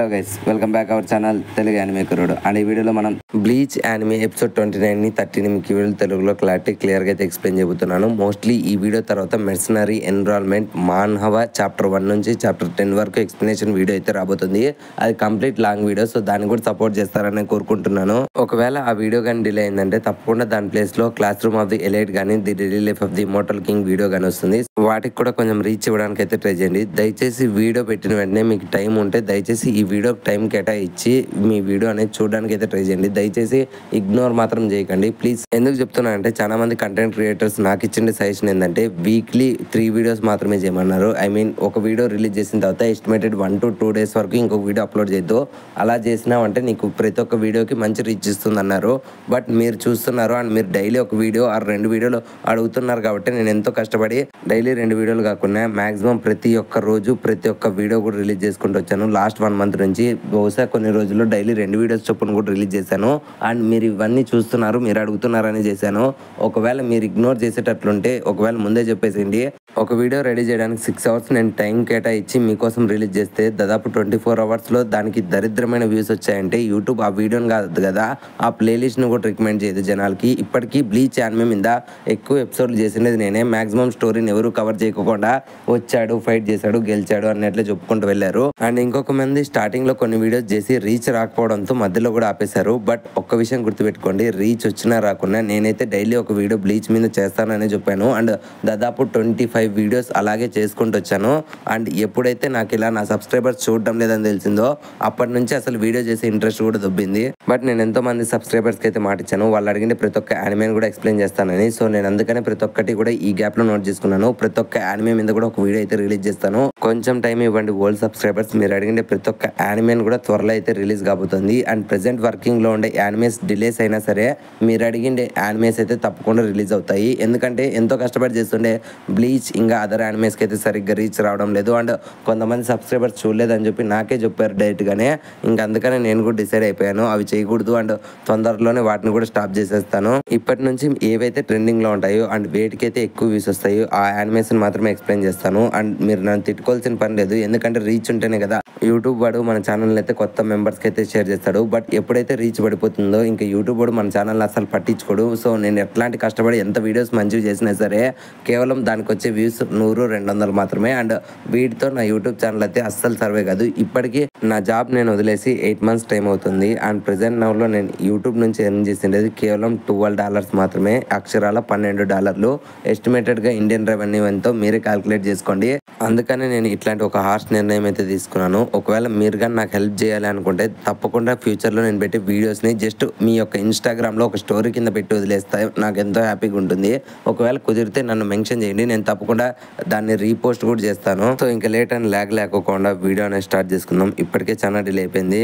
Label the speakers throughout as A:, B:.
A: Hello guys, welcome back our channel Telugu anime కుర్రోడు. And ఈ వీడియోలో మనం బ్లీచ్ యానిమే ఎపిసోడ్ 29 ని 30 ని మీకు వీడియో తెలుగులో క్లియర్గా అయితే ఎక్స్ప్లెయిన్ చేయబోతున్నాను. మోస్ట్లీ ఈ వీడియో తర్వాత మెర్సనరీ ఎన్రోల్మెంట్ మాన్హవ చాప్టర్ 1 నుంచి చాప్టర్ 10 వరకు ఎక్స్ప్లెనేషన్ వీడియో అయితే రాబోతుంది. అది కంప్లీట్ లాంగ్ వీడియో, సో దాన్ని కూడా సపోర్ట్ చేస్తారని కోరుకుంటున్నాను. ఒకవేళ ఆ వీడియో కానీ డిలే అయిందంటే తప్పకుండా దాని ప్లేస్ లో class room of the elite కానీ the daily life of the immortal king video కానీ వస్తుంది. వాటికి కూడా కొంచెం రీచ్ ఇవ్వడానికి అయితే ట్రై చేయండి. దయచేసి వీడియో పెట్టిన వెంటనే మీకు టైం ఉంటే దయచేసి ఈ వీడియో టైం కేటాయించి మీ వీడియో అనేది చూడడానికి అయితే ట్రై చేయండి. దయచేసి ఇగ్నోర్ మాత్రం చేయకండి ప్లీజ్. ఎందుకు చెప్తున్నా అంటే చాలా మంది కంటెంట్ క్రియేటర్స్ నాకు ఇచ్చిన సజెషన్ ఏంటంటే వీక్లీ 3 వీడియోస్ మాత్రమే చేయమన్నారు. ఐ మీన్ ఒక వీడియో రిలీజ్ చేసిన తర్వాత ఎస్టిమేటెడ్ 1 to 2 days వరకు ఇంకొక వీడియో అప్లోడ్ చేయొద్దు. అలా చేసినామంటే నీకు ప్రతి ఒక్క వీడియోకి మంచి రీచ్ ఇస్తుంది అన్నారు. బట్ మీరు చూస్తున్నారు అండ్ మీరు డైలీ ఒక వీడియో ఆ 2 వీడియోలు అడుగుతున్నారు కాబట్టి నేను ఎంతో కష్టపడి డైలీ 2 వీడియోలు కాకుండా మాక్సిమం ప్రతి ఒక్క రోజు ప్రతి ఒక్క వీడియో కూడా రిలీజ్ చేసుకుంటూ వచ్చాను. లాస్ట్ 1 month నుంచి బహుశా కొన్ని రోజుల్లో డైలీ 2 వీడియోస్ చొప్పున కూడా రిలీజ్ చేశాను. అండ్ మీరు ఇవన్నీ చూస్తున్నారు, మీరు అడుగుతున్నారని చేశాను. ఒకవేళ మీరు ఇగ్నోర్ చేసేటట్లుంటే ఒకవేళ ముందే చెప్పేసింది. ఒక వీడియో రెడీ చేయడానికి 6 hours నేను టైం కేటాయించి మీకోసం రిలీజ్ చేస్తే దాదాపు 24 hours దానికి దరిద్రమైన వ్యూస్ వచ్చాయంటే యూట్యూబ్ ఆ వీడియోని కాదు కదా, ఆ ప్లేలిస్ట్ను కూడా రికమెండ్ చేయదు జనాలకి. ఇప్పటికీ బ్లీచ్ యానిమే మీద ఎక్కువ ఎపిసోడ్లు చేసినది నేనే. మాక్సిమం స్టోరీని ఎవరు కవర్ చేయకుండా వచ్చాడు, ఫైట్ చేశాడు, గెలిచాడు అన్నట్లే చెప్పుకుంటూ వెళ్ళారు. అండ్ ఇంకొక మంది స్టార్టింగ్ లో కొన్ని వీడియోస్ చేసి రీచ్ రాకపోవడంతో మధ్యలో కూడా ఆపేశారు. బట్ ఒక్క విషయం గుర్తుపెట్టుకోండి, రీచ్ వచ్చినా రాకున్నా నేనైతే డైలీ ఒక వీడియో బ్లీచ్ మీద చేస్తానని చెప్పాను. అండ్ దాదాపు 25 వీడియోస్ అలాగే చేసుకుంటూ వచ్చాను. అండ్ ఎప్పుడైతే నాకు ఇలా నా సబ్స్క్రైబర్స్ చూడడం లేదని తెలిసిందో అప్పటి నుంచి అసలు వీడియో చేసే ఇంట్రెస్ట్ కూడా దొబ్బింది. బట్ నేను ఎంతో మంది సబ్స్క్రైబర్స్కి అయితే మాట ఇచ్చాను, వాళ్ళు అడిగిన ప్రతి ఒక్క యానిమేని కూడా ఎక్స్ప్లెయిన్ చేస్తానని. సో నేను అందుకనే ప్రతి ఒక్కటి కూడా ఈ గ్యాప్ లో నోట్ చేసుకున్నాను. ప్రతి ఒక్క యానిమే మీద కూడా ఒక వీడియో అయితే రిలీజ్ చేస్తాను. కొంచెం టైం ఇవ్వండి ఓల్డ్ సబ్స్క్రైబర్స్, మీరు అడిగిన ప్రతి ఒక్క యానిమేని కూడా త్వరలో అయితే రిలీజ్ కాబోతుంది. అండ్ ప్రెసెంట్ వర్కింగ్ లో ఉండే యానిమేస్ డిలేస్ అయినా సరే మీరు అడిగిండే యానిమేస్ అయితే తప్పకుండా రిలీజ్ అవుతాయి. ఎందుకంటే ఎంతో కష్టపడి చేస్తుండే బ్లీచ్ ఇంకా అదర్ యానిమేస్కి అయితే సరిగ్గా రీచ్ రావడం లేదు. అండ్ కొంతమంది సబ్స్క్రైబర్స్ చూడలేదని చెప్పి నాకే చెప్పారు డైరెక్ట్ గానే. ఇంకా అందుకనే నేను కూడా డిసైడ్ అయిపోయాను అవి చేయకూడదు అండ్ తొందరలోనే వాటిని కూడా స్టాప్ చేసేస్తాను. ఇప్పటి నుంచి ఏవైతే ట్రెండింగ్ లో ఉంటాయో అండ్ వేటికైతే ఎక్కువ వ్యూస్ వస్తాయో ఆ యానిమేషన్ మాత్రమే ఎక్స్ప్లెయిన్ చేస్తాను. అండ్ మీరు నన్ను తిట్టుకోవాల్సిన పని లేదు, ఎందుకంటే రీచ్ ఉంటేనే కదా యూట్యూబ్ వాడు మన ఛానల్ అయితే కొత్త మెంబర్స్కి అయితే షేర్ చేస్తాడు. బట్ ఎప్పుడైతే రీచ్ పడిపోతుందో ఇంకా యూట్యూబ్ వాడు మన ఛానల్ అసలు పట్టించుకోడు. సో నేను ఎట్లాంటి కష్టపడి ఎంత వీడియోస్ మంచిగా చేసినా సరే కేవలం దానికి వచ్చే వ్యూస్ 100-200 మాత్రమే. అండ్ వీటితో నా యూట్యూబ్ ఛానల్ అయితే అస్సలు సర్వే కాదు. ఇప్పటికీ నా జాబ్ నేను వదిలేసి 8 months టైం అవుతుంది. అండ్ ప్రెసెంట్ నౌలో నేను యూట్యూబ్ నుంచి ఎర్న్ చేసిండేది కేవలం $12 మాత్రమే, అక్షరాల $12. ఎస్టిమేటెడ్గా ఇండియన్ రెవెన్యూ ఎంతో మీరే క్యాల్కులేట్ చేసుకోండి. అందుకనే నేను ఇట్లాంటి ఒక హార్ష్ నిర్ణయం అయితే తీసుకున్నాను. ఒకవేళ మీరు కానీ నాకు హెల్ప్ చేయాలి అనుకుంటే తప్పకుండా ఫ్యూచర్లో నేను పెట్టే వీడియోస్ని జస్ట్ మీ యొక్క ఇన్స్టాగ్రామ్లో ఒక స్టోరీ కింద పెట్టి వదిలేస్తే నాకు ఎంతో హ్యాపీగా ఉంటుంది. ఒకవేళ కుదిరితే నన్ను మెన్షన్ చేయండి, నేను తప్పకుండా దాన్ని రీపోస్ట్ కూడా చేస్తాను. సో ఇంకా లేట్ అండ్ ల్యాగ్ లేకోకుండా వీడియో అనేది స్టార్ట్ చేసుకుందాం. ఇప్పటికే చాలా డిలే అయిపోయింది.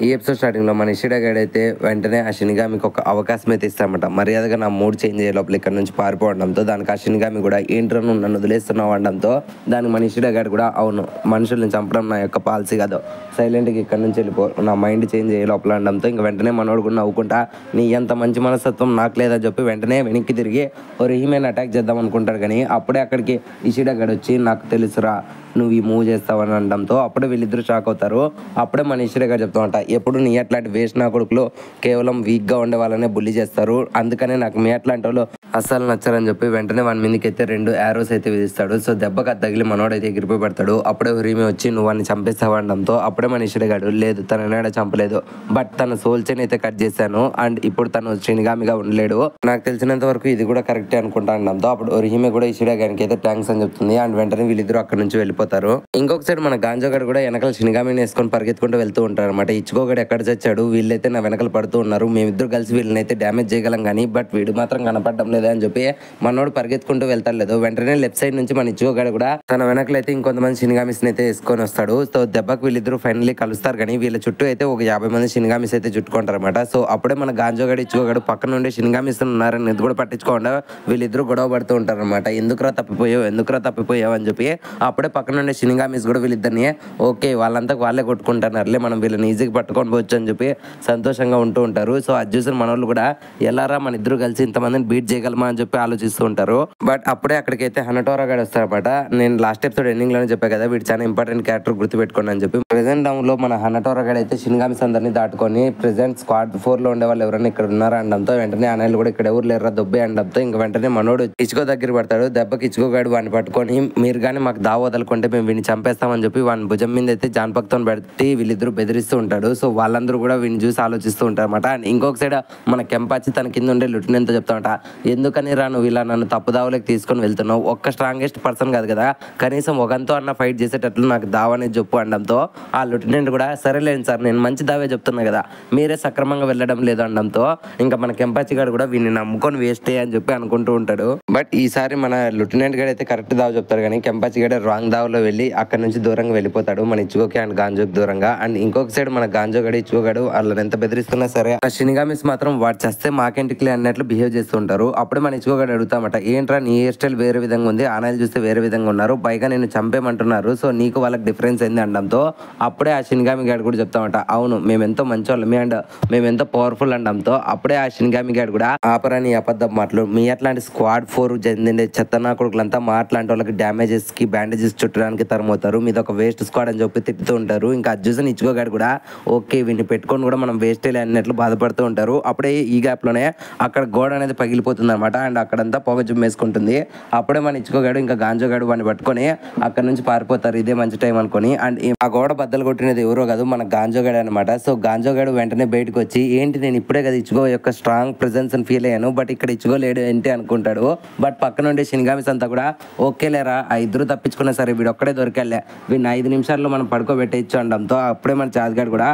A: ఈ ఎపిసోడ్ స్టార్టింగ్ లో మన ఇషిడా గైడ్ అయితే వెంటనే ఆ షినిగామికి ఒక అవకాశం అయితే ఇస్తామట. మర్యాదగా నా మూడ్ చేంజ్ అయ్యే లోపల ఇక్కడ నుంచి పారిపోవడంతో దానికి ఆ షినిగామి కూడా ఏంట్రో నువ్వు నన్ను వదిలేస్తున్నావు అనడంతో దానికి మన ఇషిడా గైడ్ కూడా అవును మనుషుల్ని చంపడం నా యొక్క పాలసీ కాదు, సైలెంట్గా ఇక్కడ నుంచి వెళ్ళిపో, నా మైండ్ చేంజ్ అయ్యే లోపల అనడంతో ఇంకా వెంటనే మనోడు కూడా నవ్వుకుంటా నీ ఎంత మంచి మనస్తత్వం నాకు లేదని చెప్పి వెంటనే వెనక్కి తిరిగి ఓ రీమేన్ అటాక్ చేద్దాం అనుకుంటారు. కానీ అప్పుడే అక్కడికి ఇషిడా గైడ్ వచ్చి నాకు తెలుసురా నువ్వు ఈ మూవ్ చేస్తావని అనడంతో అప్పుడే వీళ్ళిద్దరు షాక్ అవుతారు. అప్పుడే మన ఇషిడా గైడ్ చెప్తామంట ఎప్పుడు నీ అట్లాంటి వేస్ట్ నా కొడుకులు కేవలం వీక్గా ఉండే వాళ్ళనే బుల్లి చేస్తారు, అందుకనే నాకు మీ అట్లాంటి వాళ్ళు అస్సలు నచ్చారని చెప్పి వెంటనే వాని మీదకి అయితే 2 arrows అయితే విధిస్తాడు. సో దెబ్బకి అది తగిలి మనోడైతే ఎగిరిపోయి పడతాడు. అప్పుడే రీమే వచ్చి నువ్వు వాడిని చంపేస్తావడంతో అప్పుడే మన ఇషిడా గైడ్ లేదు తన చంపలేదు, బట్ తన సోల్ చైన్ అయితే కట్ చేశాను అండ్ ఇప్పుడు తను షినిగామిగా ఉండలేడు, నాకు తెలిసినంత వరకు ఇది కూడా కరెక్టే అనుకుంటా అనడంతో అప్పుడు రీమే కూడా ఇషిడా గైడ్కి అయితే థ్యాంక్స్ అని చెప్తుంది. అండ్ వెంటనే వీళ్ళిద్దరు అక్కడ నుంచి వెళ్ళిపోతారు. ఇంకొక సైడ్ మన గాంజో గడు కూడా వెనకాల షినిగామిని వేసుకొని పరిగెత్తుకుంటూ వెళ్తూ ఉంటారు అనమాట. ఇచ్చుకోగడు ఎక్కడ చచ్చాడు, వీళ్ళైతే నా వెనకాల పడుతూ ఉన్నారు, మేమిద్దరు కలిసి వీళ్ళని అయితే డ్యామేజ్ చేయగలం కానీ బట్ వీడు మాత్రం కనపడడం లేదా అని చెప్పి మనోడు పరిగెత్తుకుంటూ వెళ్తారు. లేదు వెంటనే లెఫ్ట్ సైడ్ నుంచి మన ఇచ్చుకోగడు కూడా తన వెనకలైతే ఇంకొంతమంది షినిగామిస్ అయితే వేసుకొని వస్తాడు. సో దెబ్బకు వీళ్ళిద్దరు ఫైనల్లీ కలుస్తారు. కానీ వీళ్ళ చుట్టూ అయితే ఒక 50 మంది షినిగామిస్ అయితే చుట్టుకుంటారు అనమాట. సో అప్పుడే మన గాంజో గడు ఇచ్చుకోగడు పక్కన నుండి షినిగామిస్ ఉన్నారని ఇది కూడా పట్టించుకోకుండా వీళ్ళిద్దరు గొడవ పడుతూ ఉంటారు అనమాట. ఎందుకురా తప్పిపోయావు అని చెప్పి అప్పుడే పక్కన ఉండే షినిగామిస్ కూడా వీళ్ళిద్దరిని ఓకే వాళ్ళంతా వాళ్ళే కొట్టుకుంటున్నారులే మనం వీళ్ళని ఈజీగా పట్టుకొని పోవచ్చు అని చెప్పి సంతోషంగా ఉంటూ ఉంటారు. సో అది చూసిన మన వాళ్ళు కూడా ఎలారా మన ఇద్దరు కలిసి ఇంతమందిని బీట్ చేయగలం వెళ్ళాలమా అని చెప్పి ఆలోచిస్తూ ఉంటారు. బట్ అప్పుడే అక్కడికైతే హనటోరా గాడు వస్తారనమాట. నేను లాస్ట్ ఎపిసోడ్ ఎండింగ్ లోనే చెప్పా కదా, వీడు చాలా ఇంపార్టెంట్ క్యారెక్టర్ గుర్తుపెట్టుకోండి అని చెప్పి. ప్రెసెంట్ డౌన్ లో మన హనటోరా గాడు అయితే షిన్గామిస్ అందరినీ దాటుకొని ప్రెసెంట్ స్క్వాడ్ 4 లో ఉండే వాళ్ళు ఎవరైనా ఇక్కడ ఉన్నారా అనడంతో వెంటనే అన్నయ్యలు కూడా ఇక్కడ ఎవరు లేరా దొబ్బే అనడంతో ఇంకా వెంటనే మనోడు ఇచ్చుకో దగ్గర పడతాడు. దెబ్బకి ఇచ్చుకోగాడు వాడిని పట్టుకొని మీరు కానీ మాకు దావ వదలకుంటే మేము వీడిని చంపేస్తామని చెప్పి వాడిని భుజం మీద అయితే జాన్పక్తో పెట్టి వీళ్ళిద్దరు బెదిరిస్తూ ఉంటాడు. సో వాళ్ళందరూ కూడా వీడిని చూసి ఆలోచిస్తూ ఉంటారు అనమాట. అండ్ ఇంకొక సైడ్ మన కెంపాచి తన కింద ఉండే లెఫ్టినెంట్ తో చెప్తామంట, ఎందుకని రా నువ్వు ఇలా నన్ను తప్పుదావలోకి తీసుకొని వెళ్తున్నావు, ఒక్క స్ట్రాంగెస్ట్ పర్సన్ కాదు కదా, కనీసం ఒకంతో అన్న ఫైట్ చేసేటట్లు నాకు దావ అనేది చెప్పు అనడంతో ఆ లెఫ్టినెంట్ కూడా సరేలేండి సార్ నేను మంచి దావే చెప్తున్నా కదా, మీరే సక్రమంగా వెళ్ళడం లేదు అనడంతో ఇంకా మన కెంపాచి గారు కూడా వీడిని నమ్ముకొని వేస్టే అని చెప్పి అనుకుంటూ ఉంటాడు. బట్ ఈసారి మన లెఫ్టినెంట్ గారు అయితే కరెక్ట్ దావ చెప్తారు కానీ కెంపాచి గారు రాంగ్ దావలో వెళ్ళి అక్కడ నుంచి దూరంగా వెళ్ళిపోతాడు మన ఇచ్చుకోకి అండ్ గాంజోకి దూరంగా. అండ్ ఇంకొక సైడ్ మన గాంజో గడు ఇచ్చుకోగాడు వాళ్ళని ఎంత బెదిరిస్తున్నా సరే ఆ షినిగామిస్ మాత్రం వాడు చేస్తే మాకెంటికి అన్నట్లు బిహేవ్ చేస్తూ ఉంటారు. అప్పుడే మన ఇచ్చుకోగాడు అడుగుతామట, ఏంట్రా నీ హెయిర్ స్టైల్ వేరే విధంగా ఉంది, ఆనాయలు చూస్తే వేరే విధంగా ఉన్నారు, పైగా నేను చంపేమంటున్నారు, సో నీకు వాళ్ళకి డిఫరెన్స్ ఏంది అనడంతో అప్పుడే ఆ షినిగామి గాడు కూడా చెప్తామట, అవును మేమెంతో మంచోళ్ళమే అండ్ మేమెంతో పవర్ఫుల్ అనడంతో అప్పుడే ఆ షినిగామి గాడు కూడా ఆపరాని అబద్ధం మాటలు, మీ అట్లాంటి స్క్వాడ్ 4 చెందిన చెత్తనా కొడుకులంతా మా అట్లాంటి వాళ్ళకి డ్యామేజెస్ కి బ్యాండేజెస్ చుట్టడానికి తరమవుతారు, మీద ఒక వేస్ట్ స్క్వాడ్ అని చెప్పి తిట్టుతూ ఉంటారు. ఇంకా అజ్జూసన్ ఇచ్చుకోగాడు కూడా ఓకే వీడిని పెట్టుకొని కూడా మనం వేస్ట్ అన్నట్లు బాధపడుతూ ఉంటారు. అప్పుడే ఈ గ్యాప్ లోనే అక్కడ గోడ అనేది పగిలిపోతుంది అనమాట. అండ్ అక్కడంతా పొగ జుమ్మేసుకుంటుంది. అప్పుడే మన ఇచ్చుకోగాడు ఇంకా గాంజోగాడు వాడిని పట్టుకొని అక్కడ నుంచి పారిపోతారు, ఇదే మంచి టైం అనుకొని. అండ్ ఆ గోడ బద్దలు కొట్టినది ఎవరో కాదు మన గాంజోగాడు అనమాట. సో గాంజోగాడు వెంటనే బయటకు వచ్చి ఏంటి నేను ఇప్పుడే కదా ఇచ్చుకో యొక్క స్ట్రాంగ్ ప్రెజెన్స్ అని ఫీల్ అయ్యాను, బట్ ఇక్కడ ఇచ్చుకోలేడు ఏంటి అనుకుంటాడు. బట్ పక్కన ఉండే షినిగామిస్ అంతా కూడా ఓకే లేరా ఆ ఇద్దరు తప్పించుకున్నా సరే వీడు ఒక్కడే దొరికెళ్ళే, వీడిని 5 నిమిషాల్లో మనం పడుకోబెట్టేయచ్చు అనడంతో అప్పుడే మన చాజ్గాడు కూడా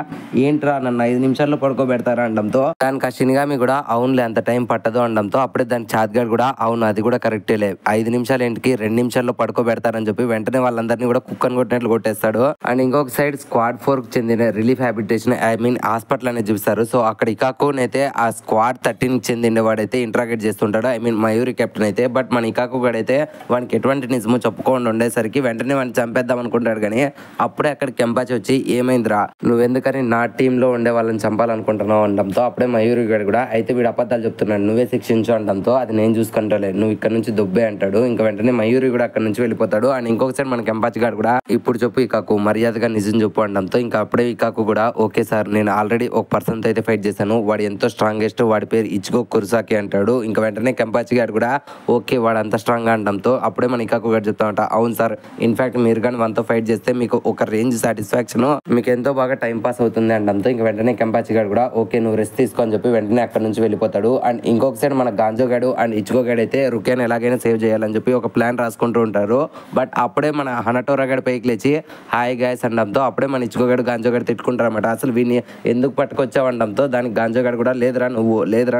A: ఏంట్రా నన్ను 5 నిమిషాల్లో పడుకోబెడతారా అనడంతో దానికి ఆ షినిగామి కూడా అవునులే అంత టైం పట్టదు అనడంతో అప్పుడే దానికి చాజ్గాడు కూడా అవును అది కూడా కరెక్టేలే 5 నిమిషాలు ఏంటికి 2 నిమిషాల్లో పడుకోబెడతారని చెప్పి వెంటనే వాళ్ళందరినీ కూడా కుక్కని కొట్టినట్లు కొట్టేస్తాడు. అండ్ ఇంకొక సైడ్ స్క్వాడ్ 4 కు చెందిన రిలీఫ్ హ్యాబిటేషన్ హాస్పిటల్ అనేది చూపిస్తారు. సో అక్కడ ఇకాకునైతే ఆ స్క్వాడ్ 13 కి చెందిన వాడైతే ఇంట్రాగేట్ చేస్తుంటాడు, మయూరి కెప్టెన్ అయితే. బట్ మన ఇకాకు గడైతే వానికి ఎటువంటి నిజమో చెప్పుకోండి ఉండేసరికి వెంటనే వాడిని చంపేద్దాం అనుకుంటాడు. కానీ అప్పుడే అక్కడ కెంపాచి వచ్చి ఏమైందిరా నువ్వెందుకని నా టీంలో ఉండే వాళ్ళని చంపాలనుకుంటున్నావు అనడంతో అప్పుడే మయూరి గడు కూడా అయితే వీడు అబద్ధాలు చెప్తున్నాడు నువ్వే శిక్షించు అనడంతో అది నేను చూసుకుంటాలే నువ్వు ఇక్కడ నుంచి దుబ్బే అంటాడు. ఇంకా వెంటనే మయూరి కూడా అక్కడ నుంచి వెళ్ళిపోతాడు. అండ్ ఇంకొకసారి మన కెంపాచి గారు కూడా ఇప్పుడు చెప్పు ఇకాకు మర్యాదగా నిజం చెప్పు అనడంతో ఇంకా అప్పుడే ఇకాకు కూడా ఓకే సార్ నేను ఆల్రెడీ ఒక పర్సన్ తో అయితే ఫైట్ చేశాను, వాడు ఎంతో స్ట్రాంగెస్ట్, వాడి పేరు ఇచ్చుకో కురుసాకి అంటాడు. ఇంకా వెంటనే కెంపాచి గారు కూడా ఓకే వాడు అంత స్ట్రాంగ్ గా అనడంతో అప్పుడే మన ఇకాకు గారు చెప్తామంట అవును సార్ ఇన్ఫాక్ట్ మీరు కానీ మనతో ఫైట్ చేస్తే మీకు ఒక రేంజ్ సాటిస్ఫాక్షన్ మీకు ఎంతో బాగా టైం పాస్ అవుతుంది అనడంతో ఇంకా వెంటనే కెంపాచి గారు కూడా ఓకే నువ్వు రెస్ట్ తీసుకో అని చెప్పి వెంటనే అక్కడ నుంచి వెళ్ళిపోతాడు. అండ్ ఇంకొక సైడ్ మన గాంజో గాడు అండ్ ఇచ్చుకో గాడు అయితే రుకేన్ ఎలాగైనా సేవ్ చేయాలని చెప్పి ఒక ప్లాన్ రాసుకుంటూ ఉంటారు. బట్ అప్పుడే మన హనటోరా గాడు పైకి లేచి హాయ్ గాయస్ అనడంతో అప్పుడే మన ఇచ్చుకో గాడు గాంజో గాడు తిట్టుకుంటారు అనమాట, అసలు వీడిని ఎందుకు పట్టుకొచ్చావు అనడంతో దానికి గాంజో గాడు కూడా లేదురా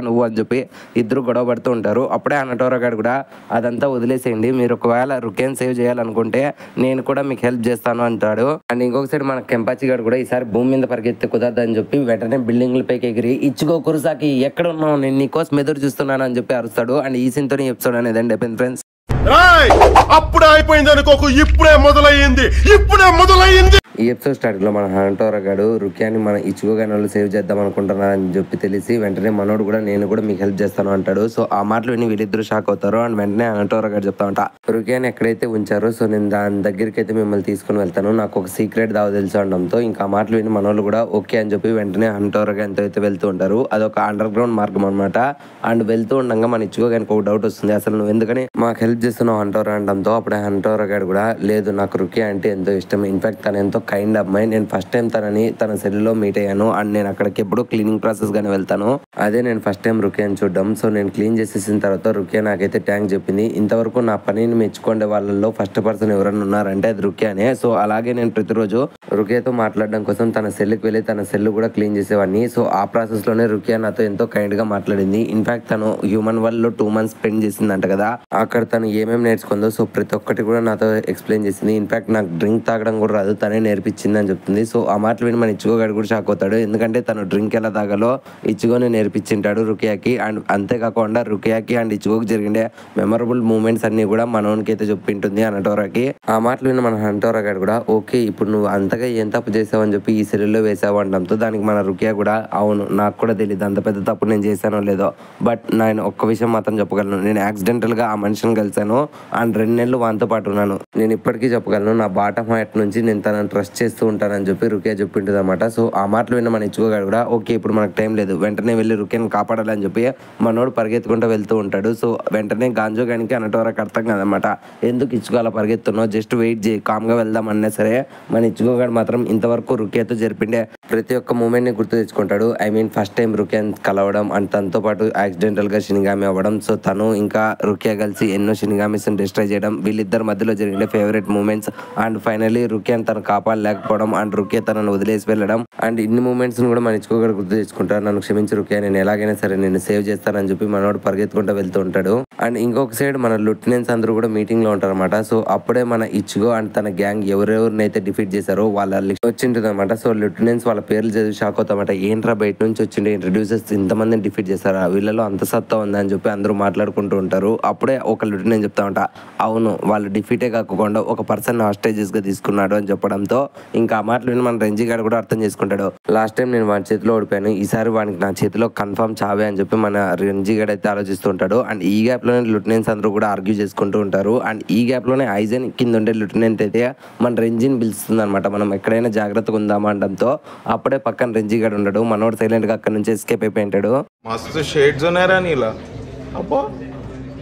A: నువ్వు అని చెప్పి ఇద్దరు గొడవ పడుతూ ఉంటారు. అప్పుడే హనటోరా గాడు కూడా అదంతా వదిలేసేయండి, మీరు ఒకవేళ రుకేన్ సేవ్ చేయాలనుకుంటే నేను కూడా మీకు హెల్ప్ చేస్తాను అంటాడు. అండ్ ఇంకొక సైడ్ మన కెంపాచి గారు కూడా ఈసారి భూమి మీద పరిగెత్తే కుదరదని చెప్పి వెంటనే బిల్డింగ్ల పైకి ఎగిరి ఇచ్చుకో కురుసాకి ఎక్కడ ఉన్నావు నేను నీకోసం ఎదురు చూస్తున్నాను అని చెప్పి అరుస్తాడు. అండ్ ఈ సీన్ తోని ఎపిసోడ్ అనేది అండి అయిపోయింది ఫ్రెండ్స్.
B: అప్పుడే అయిపోయింది అనుకోకు, ఇప్పుడే మొదలయ్యింది.
A: ఈ ఎపిసోడ్ స్టార్ట్ లో మన హనటోరా గాడు రుకియాని మన ఇచ్చుకో గాని సేవ్ చేద్దాం అనుకుంటున్నారని చెప్పి తెలిసి వెంటనే మనోడు కూడా నేను కూడా మీకు హెల్ప్ చేస్తాను అంటాడు. సో ఆ మాటలు విని వీళ్ళిద్దరు షాక్ అవుతారు. అండ్ వెంటనే హనటోరా గాడు చెప్తామంట రుకియాని ఎక్కడైతే ఉంచారో సో నేను దాని దగ్గరికి అయితే మిమ్మల్ని తీసుకుని వెళ్తాను, నాకు ఒక సీక్రెట్ దావ తెలుసు అనడంతో ఇంకా ఆ మాటలు విని మనోళ్ళు కూడా ఓకే అని చెప్పి వెంటనే హనటోరా గానితో అయితే వెళ్తూ ఉంటారు. అదొక అండర్ గ్రౌండ్ మార్గం అనమాట. అండ్ వెళ్తూ ఉండగా మన ఇచ్చుకో గానికి ఒక డౌట్ వస్తుంది, అసలు నువ్వు ఎందుకని మాకు హెల్ప్ చేస్తున్నావు హంటోరా అనడంతో అప్పుడే హంటోరా గాడు కూడా లేదు నాకు రుకియా అంటే ఎంతో ఇష్టం, ఇన్ఫాక్ట్ తను ఎంతో కైండ్ అమ్మాయి, నేను ఫస్ట్ టైం తన సెల్లో మీట్ అయ్యాను అండ్ నేను అక్కడికి ఎప్పుడూ క్లీనింగ్ ప్రాసెస్ గానే వెళ్తాను, అదే నేను ఫస్ట్ టైం రుకియాని చూడడం. సో నేను క్లీన్ చేసేసిన తర్వాత రుకియా నాకైతే ట్యాంక్ చెప్పింది, ఇంతవరకు నా పనిని మెచ్చుకునే వాళ్ళలో ఫస్ట్ పర్సన్ ఎవరైనా ఉన్నారంటే అది రుకియానే. సో అలాగే నేను ప్రతిరోజు రుకియాతో మాట్లాడడం కోసం తన సెల్కి వెళ్ళి తన సెల్ కూడా క్లీన్ చేసేవాడిని. సో ఆ ప్రాసెస్ లోనే రుకియా నాతో ఎంతో కైండ్ గా మాట్లాడింది. ఇన్ఫాక్ట్ తను హ్యూమన్ వరల్డ్ లో 2 months స్పెండ్ చేసిందంట కదా, అక్కడ తను ఏమేమి నేర్చుకుందో సో ప్రతి ఒక్కటి కూడా నాతో ఎక్స్ప్లెయిన్ చేసింది. ఇన్ఫాక్ట్ నాకు డ్రింక్ తాగడం కూడా రాదు, తనే నేర్పించింది అని చెప్తుంది. సో ఆ మాటలు విని మన ఇచ్చుగో గాడు కూడా షాక్ అవుతాడు. ఎందుకంటే తను డ్రింక్ ఎలా తాగాలో ఇచ్చుగోని నేర్పించింటాడు రుకియాకి. అండ్ అంతేకాకుండా రుకియాకి అండ్ ఇచ్చుగోకి జరిగిండే మెమరబుల్ మూమెంట్స్ అన్ని కూడా మనోనికి అయితే చెప్పింటుంది హనటోరాకి. ఆ మాటలు విని మన హనటోరా గాడు కూడా ఓకే ఇప్పుడు నువ్వు అంతగా ఏం తప్పు చేసావని చెప్పి ఈ సెల్లులో వేసావు అనడంతో దానికి మన రుకియా కూడా అవును నాకు కూడా తెలియదు అంత పెద్ద తప్పు నేను చేశానో లేదో, బట్ నేను ఒక్క విషయం మాత్రం చెప్పగలను, నేను యాక్సిడెంటల్గా ఆ మనిషిని కలిశాను అండ్ 2 నెలలు వాంతో పాటు ఉన్నాను. నేను ఇప్పటికీ చెప్పగలను నా బాటమ్ హైట్ నుంచి నేను తనని ట్రస్ట్ చేస్తూ ఉంటానని చెప్పి రుకియా చెప్పింటుంది అనమాట. సో ఆ మాటలు విన్న మన ఇచ్చుకోగాడు కూడా ఓకే ఇప్పుడు మనకు టైం లేదు, వెంటనే వెళ్ళి రుకియాని కాపాడాలని చెప్పి మనోడు పరిగెత్తుకుంటూ వెళ్తూ ఉంటాడు. సో వెంటనే గాంజో గానికి అనటోరాకి అర్థం కాదనమాట, ఎందుకు ఇచ్చుకో అలా పరిగెత్తున్నావు, జస్ట్ వెయిట్ చేయి కామ్గా వెళ్దాం అన్నా సరే మన ఇచ్చుకోగాడు మాత్రం ఇంతవరకు రుకియాతో జరిపిండే ప్రతి ఒక్క మూమెంట్ని గుర్తు తెచ్చుకుంటాడు. ఐ మీన్ ఫస్ట్ టైం రుకియాని కలవడం అండ్ తనతో పాటు యాక్సిడెంటల్గా షినిగామి అవ్వడం, సో తను ఇంకా రుకియా కలిసి ఎన్నో షినిగామిస్ని డిస్ట్రాయ్ చేయడం, వీళ్ళిద్దరి మధ్యలో జరిగిన ఫేవరెట్ మూమెంట్స్ అండ్ ఫైనలీ రుకియాని తను కాపాడలేకపోవడం అండ్ రుకియా తనను వదిలేసి వెళ్ళడం అండ్ ఇన్ని మూమెంట్స్ని కూడా మన ఇచ్చుకోగాడు గుర్తు తెచ్చుకుంటాడు. నన్ను క్షమించి రుకియా, నేను ఎలాగైనా సరే నేను సేవ్ చేస్తానని చెప్పి మనోడు పరిగెత్తుకుంటూ వెళ్తూ ఉంటాడు. అండ్ ఇంకొక సైడ్ మన లెఫ్టినెంట్స్ అందరూ కూడా మీటింగ్లో ఉంటారు అనమాట. సో అప్పుడే మన ఇచ్చుగో అండ్ తన గ్యాంగ్ ఎవరెవరినైతే డిఫీట్ చేశారో వాళ్ళ లిస్ట్ వచ్చింటుంది అనమాట. సో లెఫ్టినెంట్స్ వాళ్ళ పేర్లు చదివి షాక్ అవుతామట, ఏంట్రా బయట నుంచి వచ్చిండే ఇంట్రడ్యూసర్స్ ఇంతమందిని డిఫీట్ చేస్తారా, వీళ్ళలో అంత సత్తా ఉందని చెప్పి అందరూ మాట్లాడుకుంటూ ఉంటారు. అప్పుడే ఒక లెఫ్టినెంట్ చెప్తామంట, అవును వాళ్ళు డిఫీటే కాకుండా ఒక పర్సన్ హాస్టేజెస్ గా తీసుకున్నాడు అని చెప్పడంతో ఇంకా ఆ మాటలు విని మన రంజీ గారు కూడా అర్థం చేసుకుంటాడు, లాస్ట్ టైం నేను వాడి చేతిలో ఓడిపోయాను, ఈసారి వాడికి నా చేతిలో కన్ఫర్మ్ చావే అని చెప్పి మన రంజీ గారు అయితే ఆలోచిస్తూ ఉంటాడు. అండ్ ఈ గ్యాప్ లోనే లెఫ్టినెంట్స్ అందరూ కూడా ఆర్గ్యూ చేసుకుంటూ ఉంటారు. అండ్ ఈ గ్యాప్ లోనే ఐజన్ కింద ఉండే లెఫ్టినెంట్ అయితే మన రంజీని పిలుస్తుంది అనమాట, మనం ఎక్కడైనా జాగ్రత్తగా ఉందామా అనడంతో అప్పుడే పక్కన రంజీ గారు ఉండడు, మనోడు సైలెంట్ గా అక్కడ నుంచి ఎస్కేప్ అయిపోయి ఉంటాడు.
C: మస్తు షేడ్స్ ఉన్నారా నీలా అబ్బో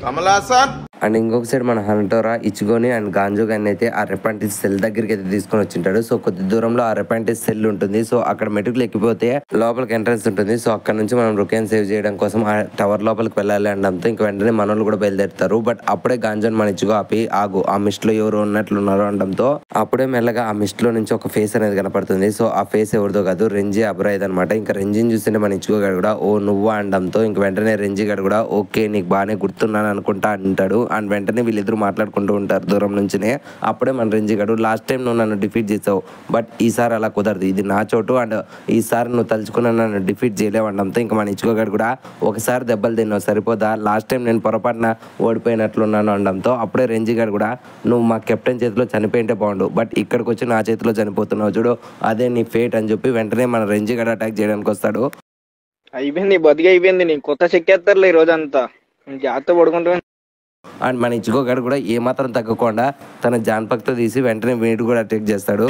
C: కమలాసన్.
A: అండ్ ఇంకొక సైడ్ మన హంటోరా ఇచ్చుకొని అండ్ గాంజో గాన్ని అయితే ఆ రెపాంటిస్ సెల్ దగ్గరికి అయితే తీసుకొని వచ్చింటాడు. సో కొద్ది దూరంలో ఆ రెపాంటిస్ సెల్ ఉంటుంది. సో అక్కడ మెటుకులు ఎక్కిపోతే లోపలికి ఎంట్రన్స్ ఉంటుంది. సో అక్కడ నుంచి మనం రుకియాని సేవ్ చేయడం కోసం ఆ టవర్ లోపలికి వెళ్ళాలి అనడంతో ఇంక వెంటనే మనోళ్ళు కూడా బయలుదేరుతారు. బట్ అప్పుడే గాంజోని మన ఇచ్చుకో ఆపి ఆగు ఆ మిస్ట్ లో ఎవరు ఉన్నట్లున్నారు అనడంతో అప్పుడే మెల్లగా ఆ మిస్ట్ లో నుంచి ఒక ఫేస్ అనేది కనపడుతుంది. సో ఆ ఫేస్ ఎవరిదో కాదు, రెంజీ అబ్రాయిద్ అనమాట. ఇంకా రెంజీని చూస్తుంటే మన ఇచ్చుకో గాడు కూడా ఓ నువ్వా అనడంతో ఇంక వెంటనే రెంజీ గాడు కూడా ఓకే నీకు బాగానే గుర్తున్నాను అనుకుంటా అంటాడు. అండ్ వెంటనే వీళ్ళిద్దరు మాట్లాడుకుంటూ ఉంటారు దూరం నుంచినే. అప్పుడే మన రంజీ గాడు లాస్ట్ టైం నువ్వు నన్ను డిఫీట్ చేసావు, బట్ ఈసారి అలా కుదరదు, ఇది నా చోటు అండ్ ఈసారి నువ్వు తలుచుకున్న నన్ను డిఫీట్ చేయలేవడంతో ఇంకా మన ఇచ్చుకోగాడు కూడా ఒకసారి దెబ్బలు తిన్నావు సరిపోదా, లాస్ట్ టైం నేను పొరపాటున ఓడిపోయినట్లున్నాను అనడంతో అప్పుడే రంజీ గాడు కూడా నువ్వు మా కెప్టెన్ చేతిలో చనిపోయింటే బాగుండు, బట్ ఇక్కడికి వచ్చి నా చేతిలో చనిపోతున్నావు చూడు అదే నీ ఫేట్ అని చెప్పి వెంటనే మన రంజీ గాడు అటాక్ చేయడానికి వస్తాడు.
D: అయిపోయింది బతికి అయిపోయింది, నీ కొత్త చెక్కేస్తారులే ఈ రోజంతా జాగ్రత్త పడుకుంటా.
A: అండ్ మన ఇచ్చుకోగాడు కూడా ఏమాత్రం తగ్గకుండా తన జాన్పక్తో తీసి వెంటనే వీడు కూడా అటాక్ చేస్తాడు.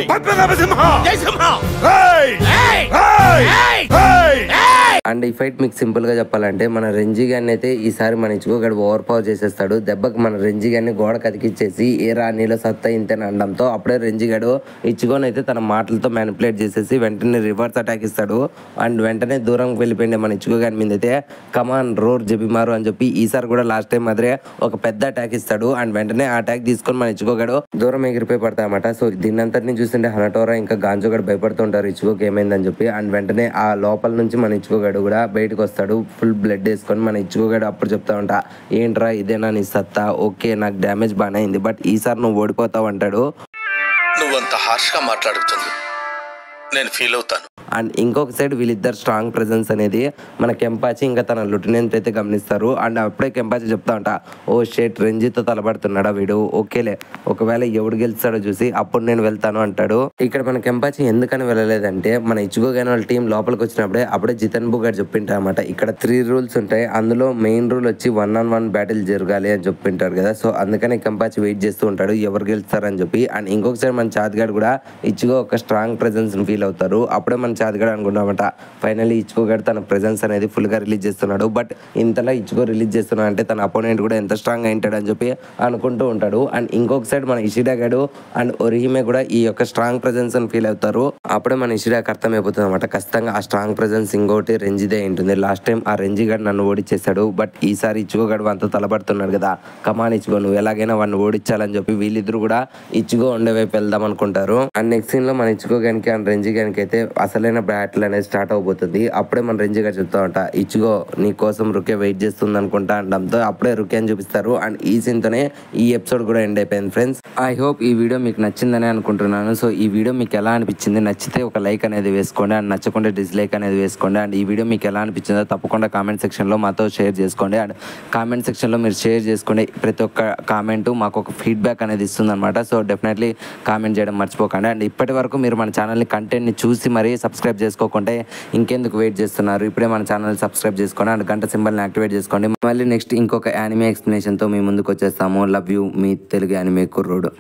A: అండ్ ఈ ఫైట్ మీకు సింపుల్ గా చెప్పాలంటే మన రెంజీ గారిని అయితే ఈసారి మన ఇచ్చుకోగాడు ఓవర్ పవర్ చేసేస్తాడు. దెబ్బకి మన రెంజీ గారిని గోడ కతికిచ్చేసి ఏ రాణిలో సత్తా ఇంతేని అనడంతో అప్పుడే రెంజీ గాడు ఇచ్చుకోని అయితే తన మాటలతో మ్యానిపులేట్ చేసేసి వెంటనే రివర్స్ అటాక్ ఇస్తాడు. అండ్ వెంటనే దూరంకి వెళ్ళిపోయింది మన ఇచ్చుకో గారి మీద అయితే కమాన్ రోర్ జబిమారు అని చెప్పి ఈసారి కూడా లాస్ట్ టైం మాదిరే ఒక పెద్ద అటాక్ ఇస్తాడు. అండ్ వెంటనే ఆ అటాక్ తీసుకొని మన ఇచ్చుకోగాడు దూరం ఎగిరిపోయి పడతాయన్నమాట. సో దీన్నంతటిని చూస్తుంటే హనటోరా ఇంకా గాంజోగాడు భయపడుతుంటారు ఇచ్చుకోకి ఏమైందని చెప్పి. అండ్ వెంటనే ఆ లోపల నుంచి మన ఇచ్చుకోగాడు కూడా బయటకు వస్తాడు ఫుల్ బ్లడ్ వేసుకొని. మన ఇచ్చుకోగాడు అప్పుడు చెప్తా ఉంటా, ఏంట్రా ఇదేనా నీ సత్తా, ఓకే నాకు డ్యామేజ్ బాగానే అయింది బట్ ఈసారి నువ్వు ఓడిపోతావు అంటాడు.
E: నువ్వంత హార్ష్ గా మాట్లాడుతుంది నేను ఫీల్ అవుతాను.
A: అండ్ ఇంకొక సైడ్ వీళ్ళిద్దరు స్ట్రాంగ్ ప్రెజెన్స్ అనేది మన కెంపాచి ఇంకా తన లెఫ్టినెంట్ అయితే గమనిస్తారు. అండ్ అప్పుడే కెంపాచి చెప్తా ఉంటా, ఓ షేట్ రెంజితో తలబడుతున్నాడా వీడు, ఓకేలే ఒకవేళ ఎవడు గెలుస్తాడో చూసి అప్పుడు నేను వెళ్తాను అంటాడు. ఇక్కడ మన కెంపాచి ఎందుకని వెళ్ళలేదంటే మన ఇచ్చుకోగాని వాళ్ళ టీం లోపలికి వచ్చినప్పుడే అప్పుడే జితన్ బు గారు చెప్పింటారు అనమాట, ఇక్కడ 3 రూల్స్ ఉంటాయి, అందులో మెయిన్ రూల్ వచ్చి 1-on-1 బ్యాటిల్ జరగాలి అని చెప్పింటారు కదా. సో అందుకని కెంపాచి వెయిట్ చేస్తూ ఉంటాడు ఎవరు గెలుస్తారని చెప్పి. అండ్ ఇంకొకసారి మన చాద్గాడు కూడా ఇచ్చుకో ఒక స్ట్రాంగ్ ప్రెజెన్స్ ఫీల్ అవుతారు. అప్పుడే మన చాద్గాడు అనుకున్నామట ఫైనల్లీ ఇచ్చుకోగాడు తన ప్రెజెన్స్ అనేది ఫుల్ గా రిలీజ్ చేస్తున్నాడు. బట్ ఇంతలా ఇచ్చుకో రిలీజ్ చేస్తున్నాడు అంటే తన అపోనెంట్ కూడా ఎంత స్ట్రాంగ్ గా ఉంటాడు అని చెప్పి అనుకుంటూ ఉంటాడు. అండ్ ఇంకొక సైడ్ మన ఇషిడా గాడు అండ్ ఒరిహిమే కూడా ఈ యొక్క స్ట్రాంగ్ ప్రెజెన్స్ అని ఫీల్ అవుతారు. అప్పుడే మన ఇషిడాకి అర్థమైపోతుంది అనమాట, ఖచ్చితంగా ఆ స్ట్రాంగ్ ప్రెజెన్స్ ఇంకోటి రెంజిదే ఉంటుంది, లాస్ట్ టైం ఆ రెంజి గాడు నన్ను ఓడిచ్చేసాడు బట్ ఈసారి ఇచ్చుకోగాడు అంతా తలబడుతున్నాడు కదా, కమాన్ ఇచ్చుకో నువ్వు ఎలాగైనా వాడిని ఓడించాలని చెప్పి వీళ్ళిద్దరు కూడా ఇచ్చుకో ఉండే వైపు వెళ్దాం అనుకుంటారు. అండ్ నెక్స్ట్ సీన్ లో మన ఇచ్చుకోగానికి అండ్ రెంజి గానికి అయితే అసలే అసలైన బ్యాటిల్ అనేది స్టార్ట్ అవబోతుంది. అప్పుడే మన రేంజ్ గారు చెప్తా ఉంటా, ఇచ్చిగో నీ కోసం రుకే వెయిట్ చేస్తుంది అనుకుంటా అనడంతో అప్పుడే రుకే అని చూపిస్తారు. అండ్ ఈ సీన్తోనే ఈ ఎపిసోడ్ కూడా ఎండ్ అయిపోయింది ఫ్రెండ్స్. ఐ హోప్ ఈ వీడియో మీకు నచ్చిందని అనుకుంటున్నాను. సో ఈ వీడియో మీకు ఎలా అనిపించింది, నచ్చితే ఒక లైక్ అనేది వేసుకోండి, అండ్ నచ్చకుండా డిస్లైక్ అనేది వేసుకోండి. అండ్ ఈ వీడియో మీకు ఎలా అనిపించిందో తప్పకుండా కామెంట్ సెక్షన్లో మాతో షేర్ చేసుకోండి. అండ్ కామెంట్ సెక్షన్లో మీరు షేర్ చేసుకోండి. ప్రతి ఒక్క కామెంట్ మాకు ఒక ఫీడ్బ్యాక్ అనేది ఇస్తుంది అనమాట. సో డెఫినెట్లీ కామెంట్ చేయడం మర్చిపోకండి. అండ్ ఇప్పటి వరకు మీరు మన ఛానల్ని కంటెంట్ని చూసి మరీ సబ్స్క్రైబ్ చేసుకోకుంటే ఇంకెందుకు వెయిట్ చేస్తున్నారు, ఇప్పుడే మన ఛానల్ సబ్స్క్రైబ్ చేసుకోండి అండ్ గంట సింబల్ని యాక్టివేట్ చేసుకోండి. మళ్ళీ నెక్స్ట్ ఇంకొక యానిమే ఎక్స్ప్లెనేషన్తో మీ ముందుకు వచ్చేస్తాము. Love you, me Telugu anime కుర్రోడు.